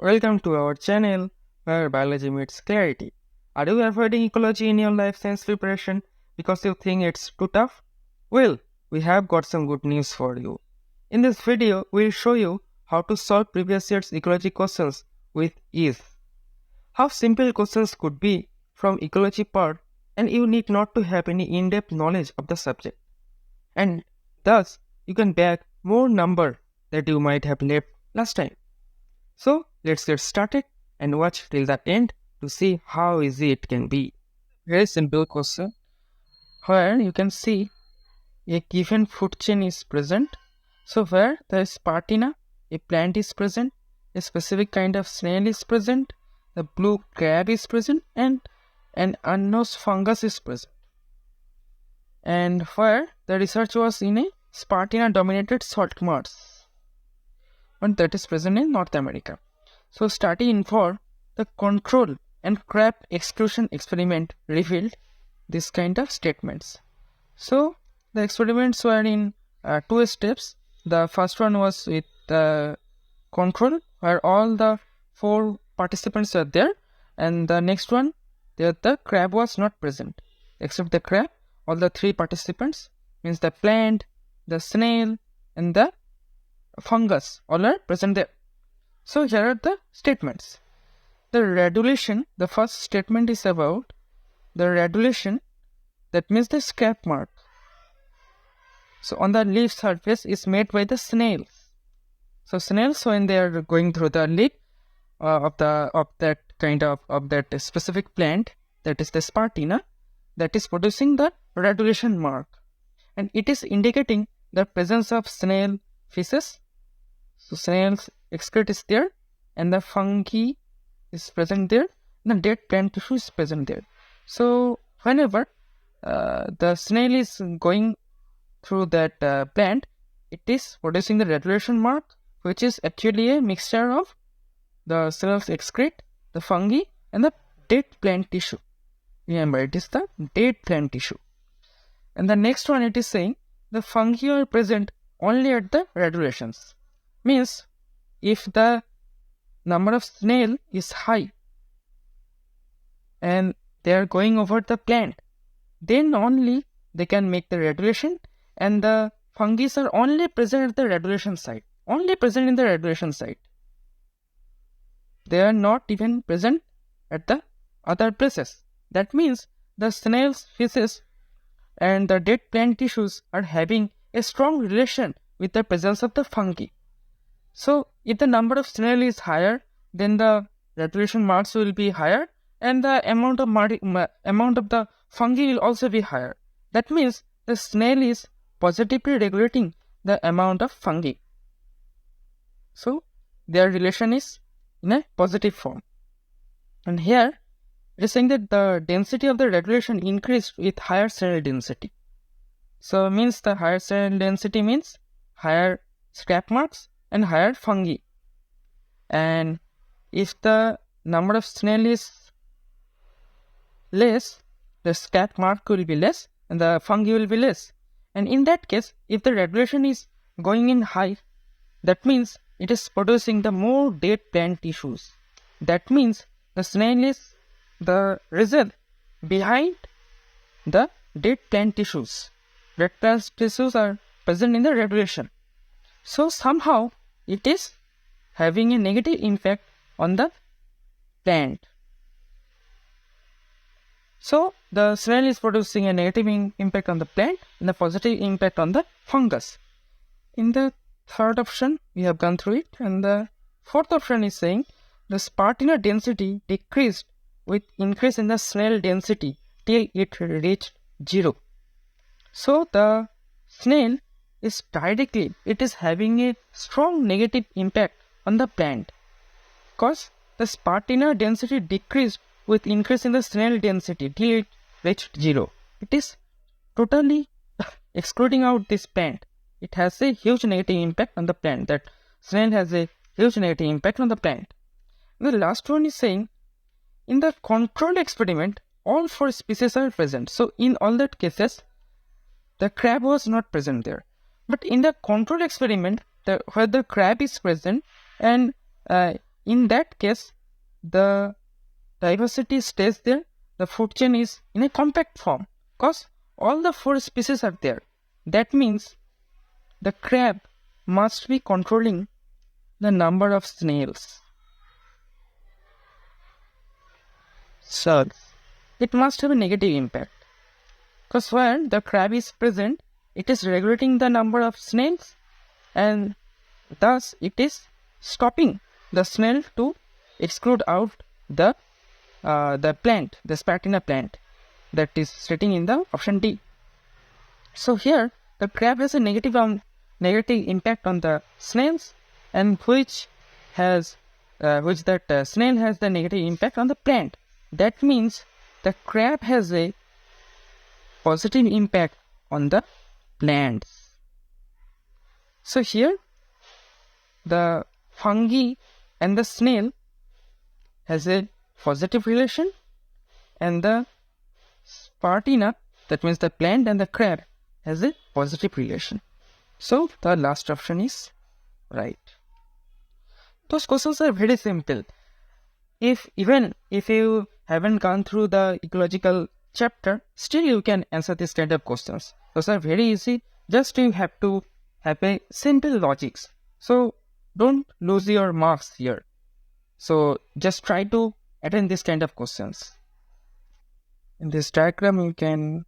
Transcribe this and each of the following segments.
Welcome to our channel where biology meets clarity. Are you avoiding ecology in your life science preparation because you think it's too tough? Well, we have got some good news for you. In this video, we'll show you how to solve previous year's ecology questions with ease. How simple questions could be from ecology part, and you need not to have any in-depth knowledge of the subject. And thus, you can bag more number that you might have left last time. So let's get started and watch till the end to see how easy it can be. Very simple question where you can see a given food chain is present. So where there is Spartina, a plant is present, a specific kind of snail is present, the blue crab is present, and an unknown fungus is present. And where the research was in a Spartina dominated salt marsh, and that is present in North America. So study for the control and crab exclusion experiment revealed this kind of statements. So the experiments were in two steps. The first one was with the control where all the 4 participants are there, and the next one there the crab was not present. Except the crab, all the 3 participants, means the plant, the snail and the fungus, all are present there. So here are the statements. The radulation, the first statement is about the radulation, that means the scrape mark. So on the leaf surface is made by the snails. So snails, when they are going through the leaf of that specific plant, that is the Spartina, that is producing the radulation mark, and it is indicating the presence of snail feces. So snail's excrete is there, and the fungi is present there, and the dead plant tissue is present there. So whenever the snail is going through that plant, it is producing the radulation mark, which is actually a mixture of the snail's excrete, the fungi, and the dead plant tissue. Remember, it is the dead plant tissue. And the next one, it is saying the fungi are present only at the radulations. Means if the number of snail is high and they are going over the plant, then only they can make the radulation, and the fungi are only present at the radulation site, only present in the radulation site. They are not even present at the other places. That means the snail's feces and the dead plant tissues are having a strong relation with the presence of the fungi. So if the number of snail is higher, then the radulation marks will be higher, and the amount of the fungi will also be higher. That means the snail is positively regulating the amount of fungi. So their relation is in a positive form. And here it is saying that the density of the radulation increased with higher snail density. So means the higher snail density means higher scrape marks and higher fungi. And if the number of snail is less, the scrape mark will be less and the fungi will be less. And in that case, if the radulation is going in high, that means it is producing the more dead plant tissues. That means the snail is the result behind the dead plant tissues. Dead plant tissues are present in the radulation. So somehow it is having a negative impact on the plant. So the snail is producing a negative impact on the plant and a positive impact on the fungus. In the third option, we have gone through it, and the fourth option is saying the Spartina density decreased with increase in the snail density till it reached 0. So the snail is directly, it is having a strong negative impact on the plant, because the Spartina density decreased with increase in the snail density till it reached 0. It is totally excluding out this plant. It has a huge negative impact on the plant. That snail has a huge negative impact on the plant. And the last one is saying in the controlled experiment, all 4 species are present. So in all that cases, the crab was not present there. But in the control experiment, where the crab is present, and in that case, the diversity stays there. The food chain is in a compact form because all the 4 species are there. That means the crab must be controlling the number of snails. So it must have a negative impact because where the crab is present, it is regulating the number of snails, and thus it is stopping the snail to exclude out the plant, the Spartina plant that is sitting in the option D. So here the crab has a negative impact on the snails, and which that snail has the negative impact on the plant. That means the crab has a positive impact on the plants. So here the fungi and the snail has a positive relation, and the Spartina, that means the plant, and the crab has a positive relation. So the last option is right. Those questions are very simple. Even if you haven't gone through the ecological chapter, still you can answer this kind of questions. Those are very easy. Just you have to have a simple logics. So don't lose your marks here. So just try to attend this kind of questions. In this diagram, you can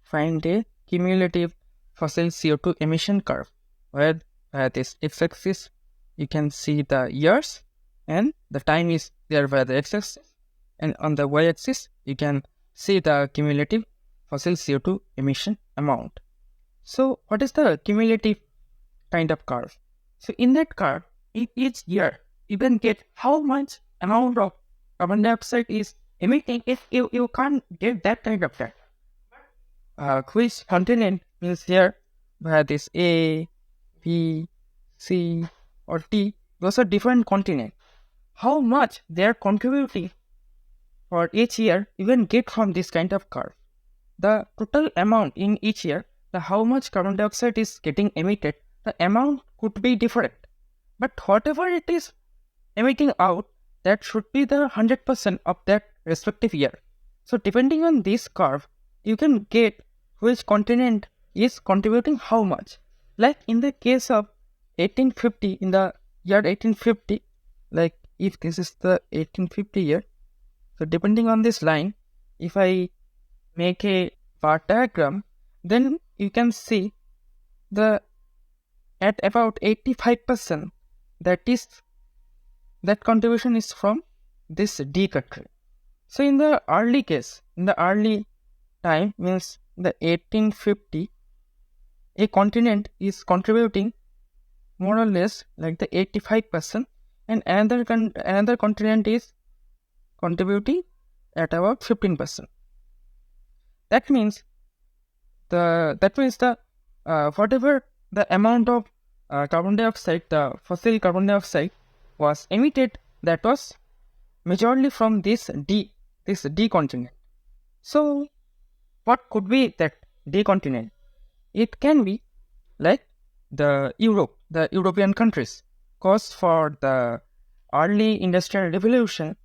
find a cumulative fossil CO2 emission curve, where this x-axis you can see the years and the time is there by the x-axis, and on the y-axis you can see the cumulative fossil CO2 emission amount. So what is the cumulative kind of curve? So in that curve, in each year you can get how much amount of carbon dioxide is emitting. If you can't get that kind of data, which continent means here where this A, B, C or T, those are different continents. How much they are contributing for each year you can get from this kind of curve. The total amount in each year, the how much carbon dioxide is getting emitted, the amount could be different. But whatever it is emitting out, that should be the 100% of that respective year. So depending on this curve, you can get which continent is contributing how much. Like in the case of 1850, in the year 1850, like if this is the 1850 year, so depending on this line, if I make a bar diagram, then you can see the at about 85%, that contribution is from this D country. So in the early case, in the early time means the 1850, a continent is contributing more or less like the 85%, and another continent is contributing at about 15%. That means the whatever the amount of carbon dioxide, the fossil carbon dioxide was emitted, that was majorly from this D continent. So what could be that D continent? It can be like the European countries, because for the early industrial revolution,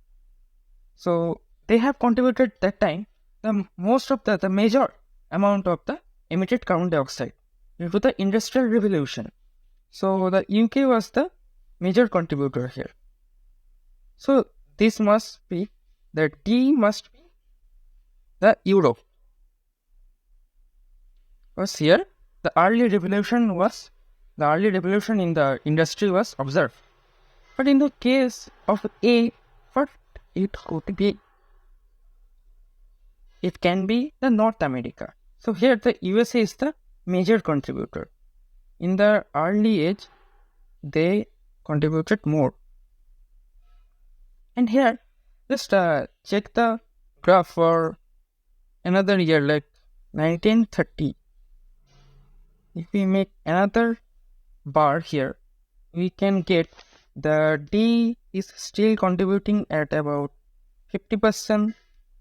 so they have contributed that time the most of the major amount of the emitted carbon dioxide due to the industrial revolution. So the UK was the major contributor here. So this must be, the D must be the Europe, because here the early revolution in the industry was observed. But in the case of A, what it could be? It can be the North America. So here the USA is the major contributor. In the early age, they contributed more. And here, just check the graph for another year, like 1930. If we make another bar here, we can get the D is still contributing at about 50%,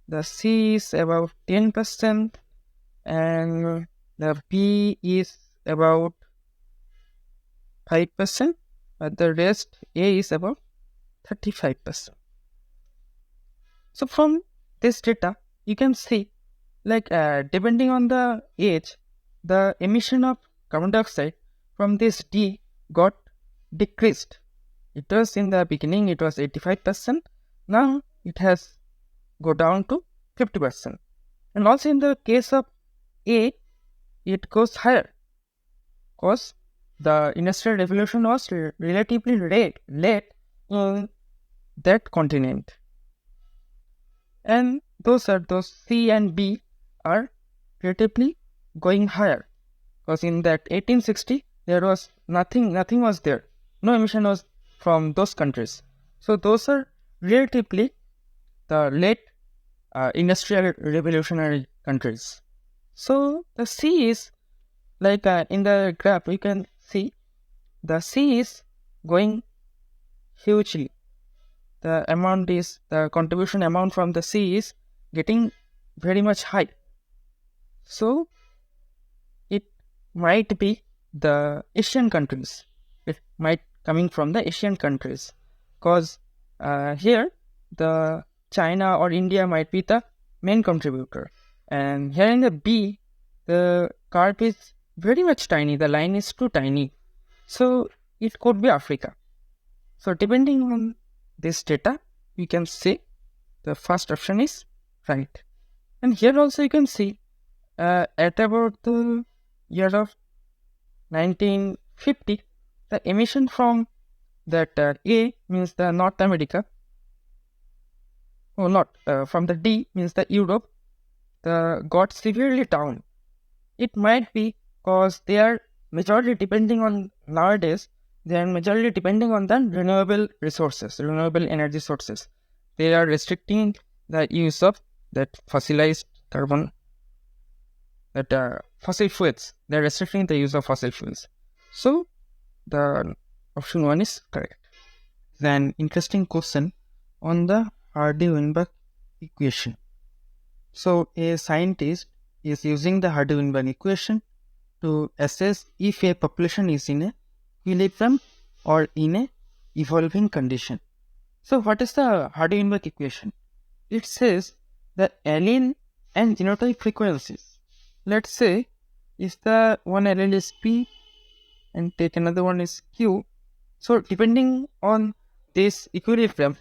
the C is about 10%, and the B is about 5%, but the rest A is about 35%. So from this data, you can see depending on the age, the emission of carbon dioxide from this D got decreased. It was in the beginning, it was 85%. Now it has go down to 50%. And also in the case of A, it goes higher because the industrial revolution was relatively late in that continent. And those C and B are relatively going higher because in that 1860 there was nothing was there, no emission was from those countries. So those are relatively the late industrial revolutionary countries. So the C is in the graph you can see the C is going hugely. The contribution amount from the C is getting very much high. So it might be the Asian countries. It might coming from the Asian countries because here the China or India might be the main contributor. And here in the B, the curve is very much tiny. The line is too tiny. So it could be Africa. So depending on this data, you can see the first option is right. And here also you can see at about the year of 1950, the emission from that A means the North America, from the D means the Europe, got severely down. It might be because they are majority depending on nowadays. They are majority depending on the renewable resources, renewable energy sources. They are restricting the use of that fossilized carbon, fossil fuels. They are restricting the use of fossil fuels. So the option 1 is correct. Then interesting question on the Hardy-Weinberg equation. So a scientist is using the Hardy-Weinberg equation to assess if a population is in a equilibrium or in a evolving condition. So what is the Hardy-Weinberg equation? It says the allele and genotype frequencies. Let's say if the one allele is P and take another one is Q. So depending on this equilibrium,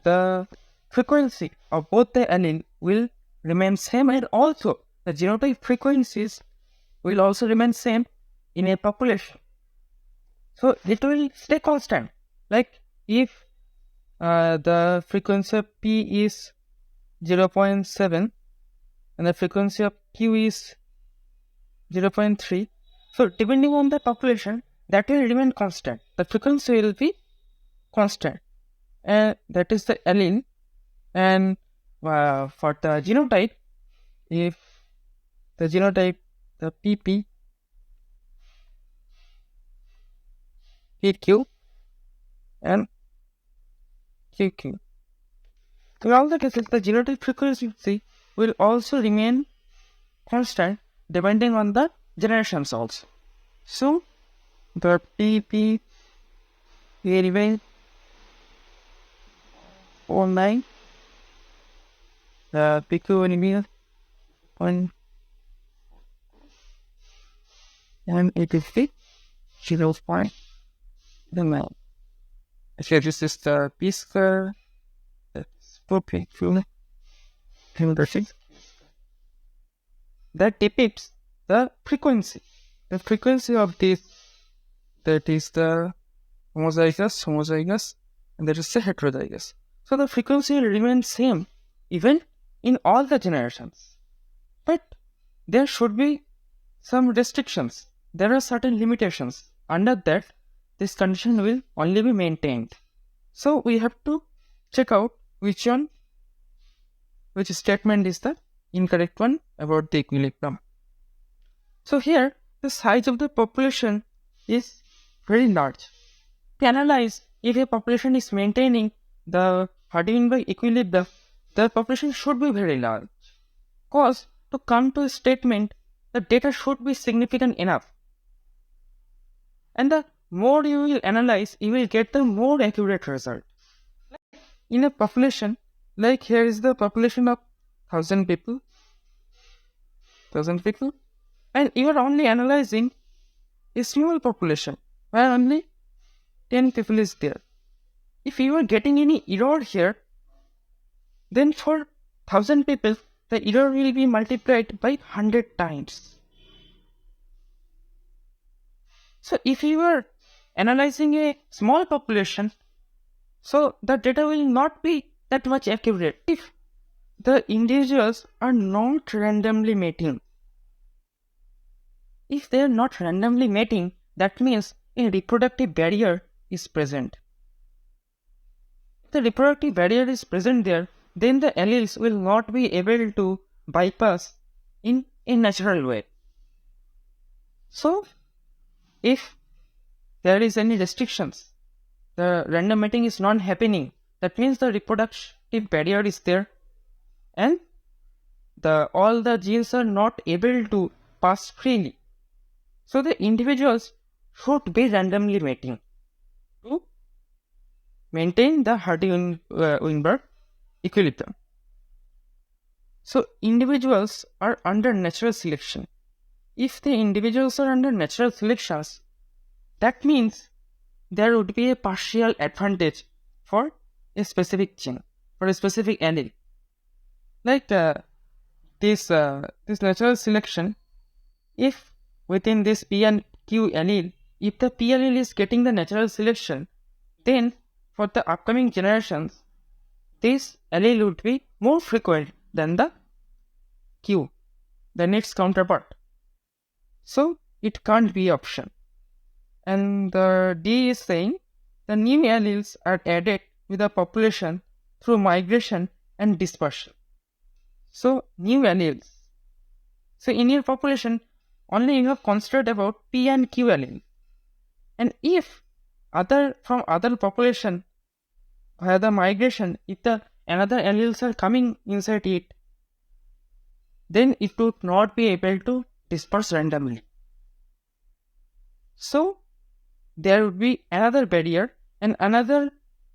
the frequency of both the allele will remain same, and also the genotype frequencies will also remain same in a population. So it will stay constant. Like if the frequency of P is 0.7 and the frequency of Q is 0.3. So depending on the population, that will remain constant. The frequency will be constant, and that is the allele. And for the genotype, if the genotype, the PP, PQ, and QQ. In all the cases, the genotype frequency will also remain constant depending on the generations also. So the PP will remain 09, the PQ will remain 1, and it is 0.9. So this is the P square, that's 4.2, that depicts the frequency of this, that is the homozygous, and that is the heterozygous. So the frequency will remain same even in all the generations, but there should be some restrictions. There are certain limitations. Under that, this condition will only be maintained. So we have to check out which statement is the incorrect one about the equilibrium. So here the size of the population is very large. To analyze if a population is maintaining the Hardy-Weinberg equilibrium, the population should be very large. Because to come to a statement, the data should be significant enough. And the more you will analyze, you will get the more accurate result. in a population, like here is the population of 1000 people, and you are only analyzing a small population where only 10 people is there. If you are getting any error here, then for 1000 people, the error will be multiplied by 100 times. So if you are analyzing a small population, so the data will not be that much accurate. If the individuals are not randomly mating, if they are not randomly mating, that means a reproductive barrier is present. If the reproductive barrier is present there, then the alleles will not be able to bypass in a natural way. So, if there is any restrictions, the random mating is not happening, that means the reproductive barrier is there and all the genes are not able to pass freely. So the individuals should be randomly mating to maintain the Hardy-Weinberg equilibrium. So individuals are under natural selection. If the individuals are under natural selections, that means there would be a partial advantage for a specific gene, for a specific allele. Like this natural selection, if within this P and Q allele, if the P allele is getting the natural selection, then for the upcoming generations, this allele would be more frequent than the Q, than its counterpart. So it can't be option. And the D is saying the new alleles are added with the population through migration and dispersion. So new alleles. So in your population, only you have considered about P and Q allele. And if from other population via the migration, if the another alleles are coming inside it, then it would not be able to disperse randomly. So there would be another barrier and another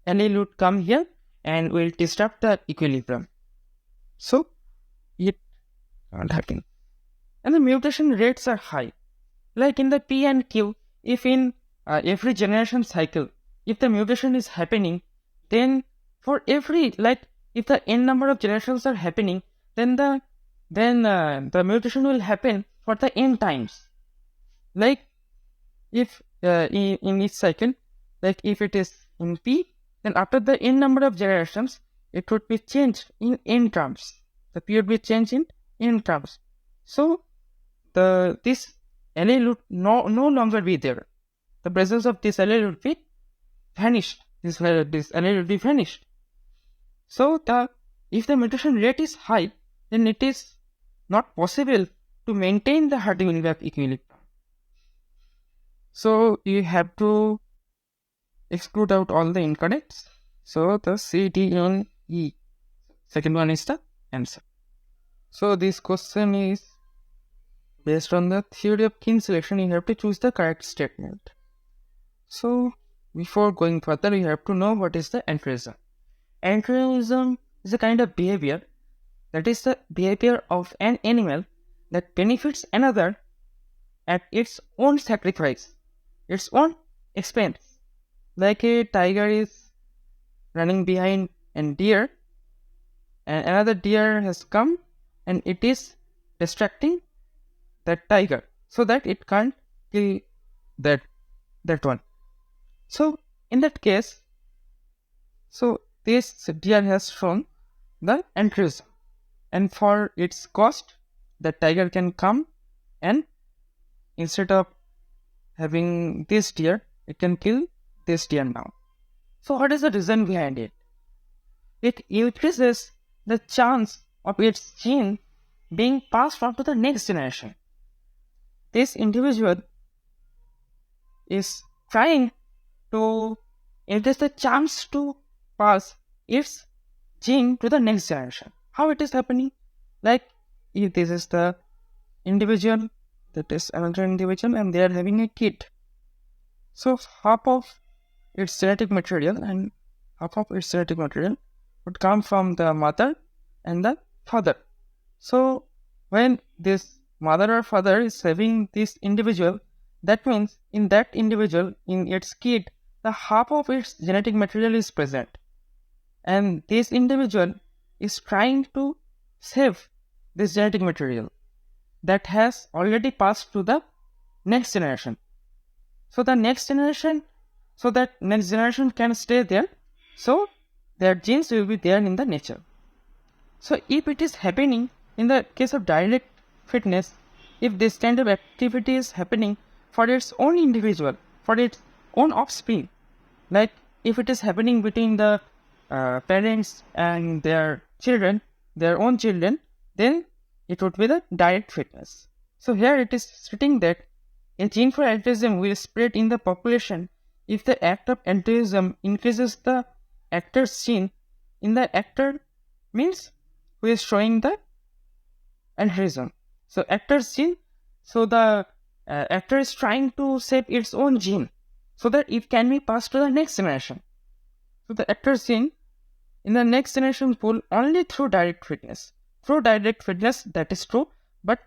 allele would come here and will disrupt the equilibrium. So it can't happen. And the mutation rates are high. Like in the P and Q, if in every generation cycle, if the mutation is happening, then for every, like if the n number of generations are happening, then the mutation will happen for the n times. Like if in each cycle, like if it is in P, then after the n number of generations, it would be changed in n terms. The P would be changed in n terms. So this allele would no longer be there. The presence of this allele would be vanished. This allele would be vanished. So if the mutation rate is high, then it is not possible to maintain the Hardy-Weinberg equilibrium. So you have to exclude out all the incorrects. So the C, D, and E. Second one is the answer. So this question is based on the theory of kin selection. You have to choose the correct statement. So before going further, you have to know what is the altruism. Altruism is a kind of behavior, that is the behavior of an animal that benefits another at its own sacrifice, its own expense. Like a tiger is running behind a deer, and another deer has come and it is distracting that tiger so that it can't kill that one. So in that case, so this deer has shown the altruism, and for its cost, the tiger can come and instead of having this deer, it can kill this deer now. So what is the reason behind it? It increases the chance of its gene being passed on to the next generation. This individual is trying to increase the chance to pass its gene to the next generation. How it is happening? Like if this is the individual, that is another individual, and they are having a kid. So half of its genetic material and half of its genetic material would come from the mother and the father. So when this mother or father is having this individual, that means in that individual, in its kid, the half of its genetic material is present. And this individual is trying to save this genetic material that has already passed to the next generation. So the next generation, so that next generation can stay there, so their genes will be there in the nature. So if it is happening in the case of direct fitness, if this kind of activity is happening for its own individual, for its own offspring, like if it is happening between the parents and their children, their own children, then it would be the direct fitness. So here it is stating that a gene for altruism will spread in the population if the act of altruism increases the actor's gene in the actor, means who is showing the altruism. So actor's gene, so the actor is trying to save its own gene so that it can be passed to the next generation. So the actor's gene in the next generation pool only through direct fitness. Through direct fitness, that is true, but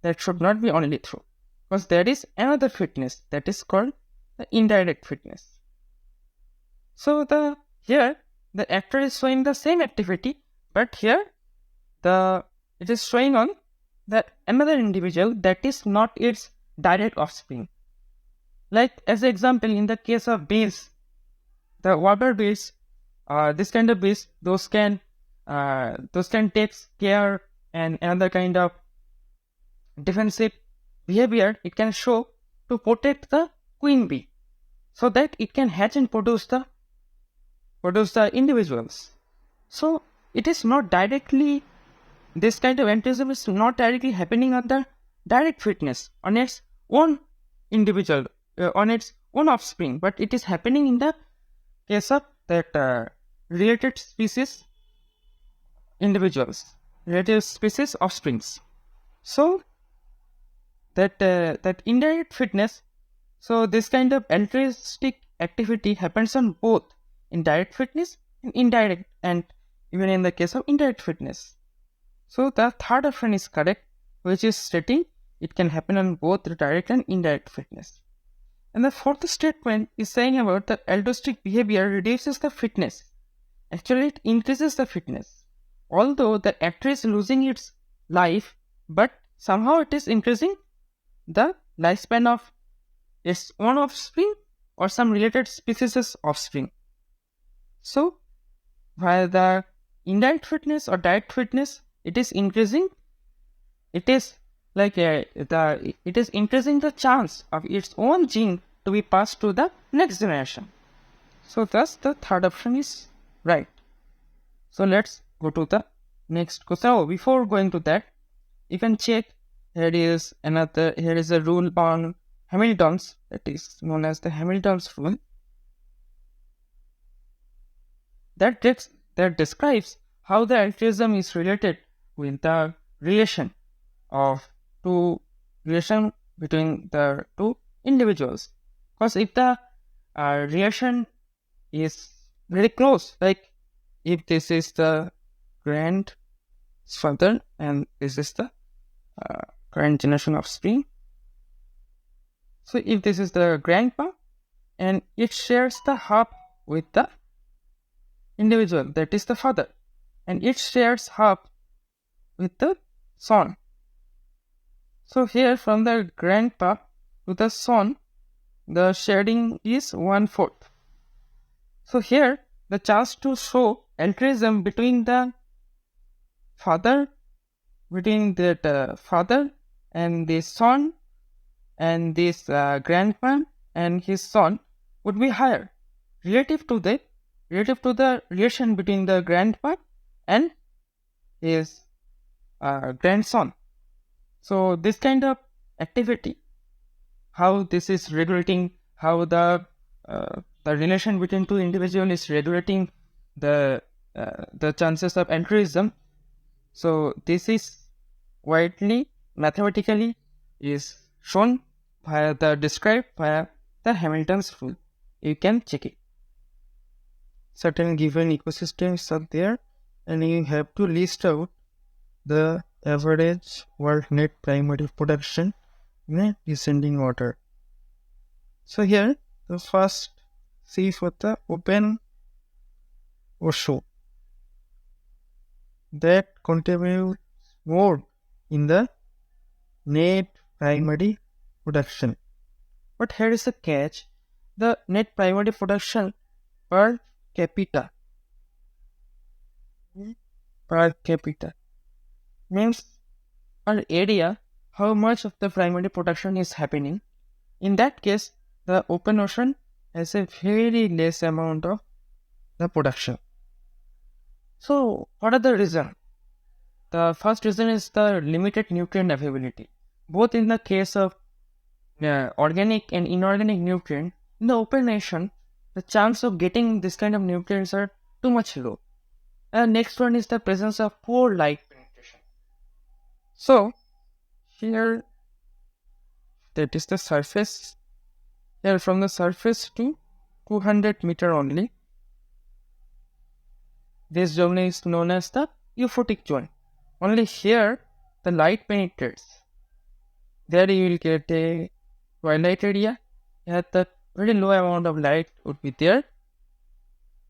that should not be only true, because there is another fitness that is called the indirect fitness. So here the actor is showing the same activity, but here it is showing on that another individual that is not its direct offspring. Like as an example, in the case of bees, the water bees, this kind of bees, those can take care and another kind of defensive behavior it can show to protect the queen bee, so that it can hatch and produce the individuals. So it is not directly, this kind of altruism is not directly happening on the direct fitness, on its own individual, on its own offspring, but it is happening in the case of that related species individuals, related species offsprings. So that indirect fitness, so this kind of altruistic activity happens on both in direct fitness and indirect, and even in the case of indirect fitness. So the third option is correct, which is stating it can happen on both the direct and indirect fitness. And the fourth statement is saying about the altruistic behavior reduces the fitness. Actually, it increases the fitness. Although the actor is losing its life, but somehow it is increasing the lifespan of its own offspring or some related species' offspring. So, while the indirect fitness or direct fitness, it is increasing, it is like it is increasing the chance of its own gene to be passed to the next generation. So thus the third option is right. So let's go to the next question. Oh, before going to that, you can check, here is a rule on Hamilton's, that is known as the Hamilton's rule, that describes how the altruism is related with the relation between the two individuals. Because if the relation is very close, like if this is the grandfather and this is the current generation offspring, so if this is the grandpa and it shares the half with the individual, that is the father, and it shares half with the son. So here from the grandpa to the son, the sharing is 1/4. So here the chance to show altruism between the father, father and the son and this grandpa and his son would be higher relative to the relation between the grandpa and his grandson. So this kind of activity, how this is regulating, how the relation between two individuals is regulating the chances of altruism. So this is widely mathematically is shown described via the Hamilton's rule. You can check it. certain given ecosystems are there, and you have to list out the average world net primary production in a descending order. So here the first C for the open ocean that contributes more in the net primary production. But here is the catch: the net primary production per capita means per area how much of the primary production is happening. In that case, the open ocean has a very less amount of the production. So what are the reasons? The first reason is the limited nutrient availability. Both in the case of organic and inorganic nutrient, in the open ocean, the chance of getting this kind of nutrients are too much low. And next one is the presence of poor light penetration. So here, that is the surface. Here from the surface to 200 meter only. This zone is known as the euphotic zone. Only here the light penetrates. There you will get a twilight area. Here the very low amount of light would be there.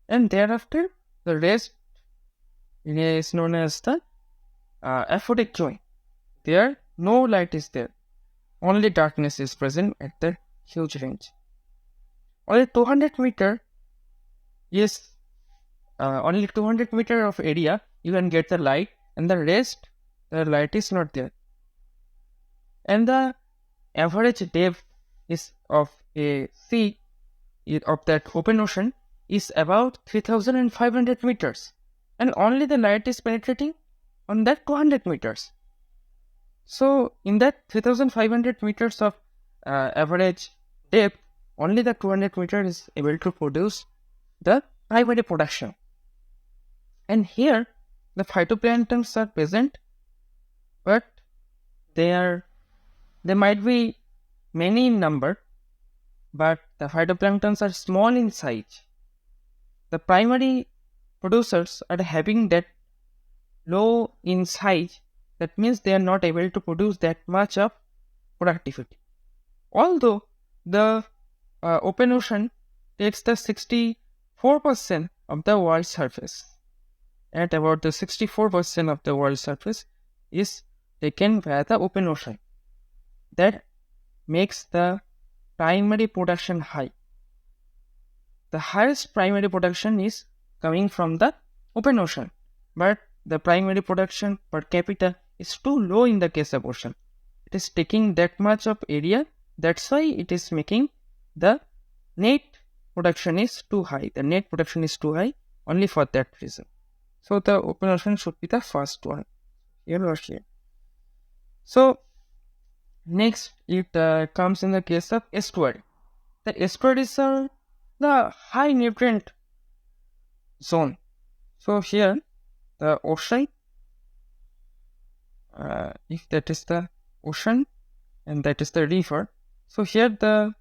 And thereafter the rest is known as the aphotic zone. There no light is there. Only darkness is present at the huge range. Only 200 meter is only 200 meter of area you can get the light, and the rest the light is not there. And the average depth is of a sea of that open ocean is about 3500 meters, and only the light is penetrating on that 200 meters. So in that 3500 meters of average depth, only the 200 meters is able to produce the primary production. And here the phytoplanktons are present, but they might be many in number, but the phytoplanktons are small in size. The primary producers are having that low in size. That means they are not able to produce that much of productivity. Although the open ocean takes the 64% of the world's surface, at about the 64% of the world's surface is taken via the open ocean. That makes the primary production high. The highest primary production is coming from the open ocean, but the primary production per capita is too low in the case of ocean. It is taking that much of area. That's why it is making the net production is too high. The net production is too high only for that reason. So the open ocean should be the first one, here or here. So next it comes in the case of estuary. The estuaries are the high nutrient zone. So here the ocean, if that is the ocean and that is the river, so here the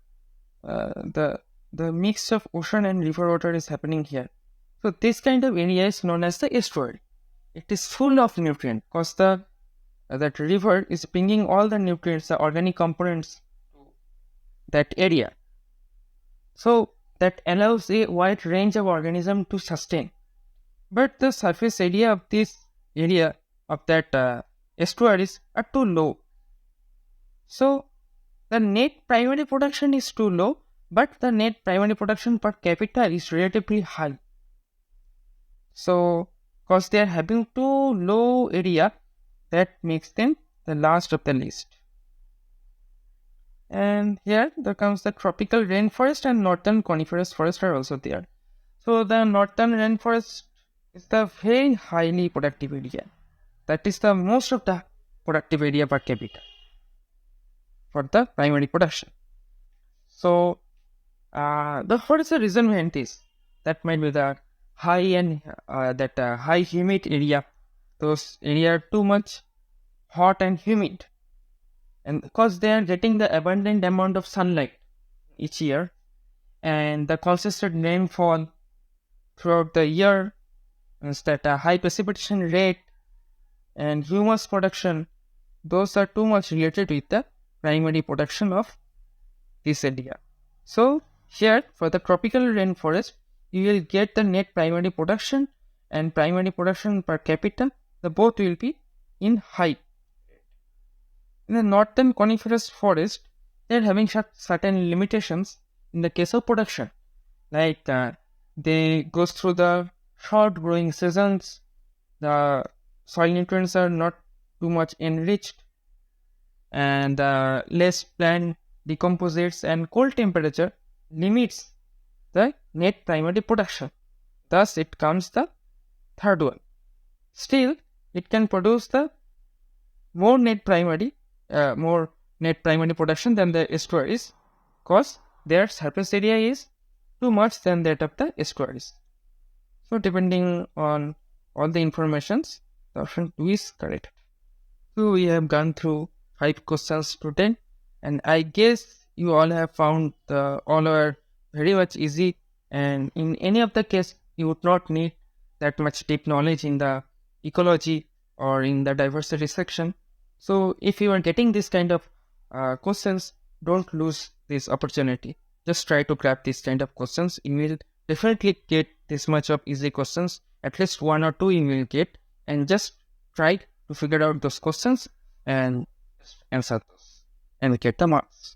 mix of ocean and river water is happening here. So this kind of area is known as the estuary. It is full of nutrient because that river is bringing all the nutrients, the organic components to that area. So that allows a wide range of organisms to sustain. But the surface area of this area of that estuaries are too low. So the net primary production is too low, but the net primary production per capita is relatively high. So because they are having too low area, that makes them the last of the list. And here there comes the tropical rainforest and northern coniferous forest are also there. So the northern rainforest is the very highly productive area. That is the most of the productive area per capita for the primary production. So what is the reason behind this? That might be the high and high humid area. Those area are too much hot and humid, and because they are getting the abundant amount of sunlight each year, and the consistent rainfall throughout the year, is that a high precipitation rate and humus production, those are too much related with the primary production of this area. So here for the tropical rainforest, you will get the net primary production and primary production per capita, the both will be in high. In the northern coniferous forest, they are having certain limitations in the case of production, like they goes through the short growing seasons, the soil nutrients are not too much enriched, and less plant decomposites, and cold temperature limits the net primary production. Thus it comes the third one. Still it can produce the more net primary production than the estuaries, because their surface area is too much than that of the estuaries. So depending on all the informations, the option 2 is correct. So we have gone through 5 questions today, and I guess you all have found all are very much easy, and in any of the case you would not need that much deep knowledge in the ecology or in the diversity section. So if you are getting this kind of questions, don't lose this opportunity. Just try to grab this kind of questions. You will definitely get this much of easy questions. At least 1 or 2 you will get, and just try to figure out those questions and answer those and get the marks.